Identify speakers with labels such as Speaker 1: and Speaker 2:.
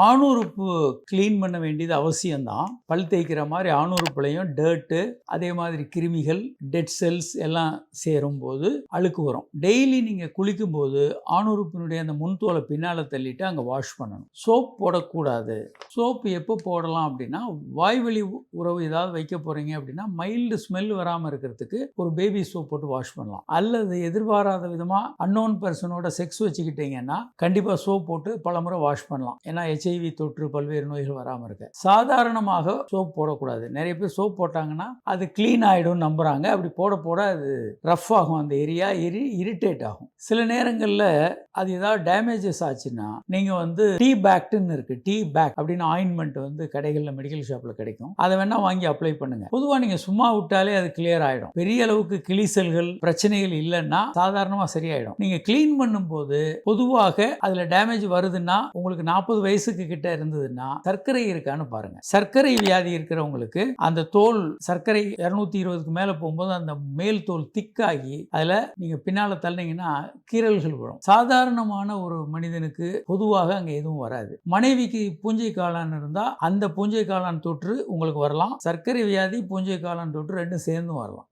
Speaker 1: ஆணுறுப்பு clean பண்ண வேண்டியது அவசியம்தான். பல் தேய்க்கிற மாதிரி ஆணுறுப்புலையும் டர்ட்டு, அதே மாதிரி கிருமிகள், டெட் செல்ஸ் எல்லாம் சேரும்போது அழுக்கு வரும். டெய்லி நீங்கள் குளிக்கும்போது ஆணுறுப்பினுடைய அந்த முன்தோலை பின்னால் தள்ளிட்டு அங்கே வாஷ் பண்ணணும். சோப் போடக்கூடாது. சோப்பு எப்போ போடலாம் அப்படின்னா, வாய்வழி உறவு ஏதாவது வைக்க போகிறீங்க அப்படின்னா மைல்டு ஸ்மெல் வராமல் இருக்கிறதுக்கு ஒரு பேபி சோப் போட்டு வாஷ் பண்ணலாம். அல்லது எதிர்பாராத விதமாக அன்னோன் பர்சனோட செக்ஸ் வச்சுக்கிட்டீங்கன்னா கண்டிப்பாக சோப் போட்டு பலமுறை வாஷ் பண்ணலாம். ஏன்னா HIV தொற்று பல்வேறு நோய்கள் வராமல் இருக்க. சாதாரணமாக சோப் போடக்கூடாது. நிறைய பேர் சோப் போட்டாங்கன்னா அது கிளீன் ஆகிடும் நம்புகிறாங்க. அப்படி போட போட அது ரஃப் ஆகும், அந்த ஏரியா இரிட்டேட் ஆகும். சில நேரங்களில் அது ஏதாவது டேமேஜஸ் ஆச்சுன்னா நீங்கள் டீ பேக்டுன்னு இருக்குது, டீ பேக் அப்படின்னு ஆயின்மெண்ட் கடைகளில் மெடிக்கல் ஷாப்பில் கிடைக்கும். அதை வேணால் வாங்கி அப்ளை பண்ணுங்கள். பொதுவாக நீங்கள் சும்மா விட்டாலே அது கிளியர் ஆகிடும். பெரிய அளவுக்கு கிழிசல்கள் பிரச்சனைகள் இல்லைன்னா சாதாரணமாக சரியாயிடும். நீங்கள் க்ளீன் பண்ணும்போது பொதுவாக அதில் டேமேஜ் வருதுன்னா, உங்களுக்கு 40 வயசுக்கு கிட்ட இருந்ததுன்னா சர்க்கரை இருக்கான்னு பாருங்க. சர்க்கரை வியாதி இருக்கிறவங்களுக்கு அந்த தோல் சர்க்கரை 220க்கு மேலே போகும்போது அந்த மேல் தோல் திக்காகி அதில் நீங்கள் பின்னால் தள்ளினீங்கன்னா கீறல்கள் வரும். சாதாரணமான ஒரு மனிதனுக்கு பொதுவாக அங்கே எதுவும் வராது. மனைவிக்கு பூஞ்சை காளான் இருந்தால் அந்த பூஞ்சை காளான் தொற்று உங்களுக்கு வரலாம். சர்க்கரை வியாதி, பூஞ்சை காளான் தொற்று ரெண்டும் சேர்ந்து வரலாம்.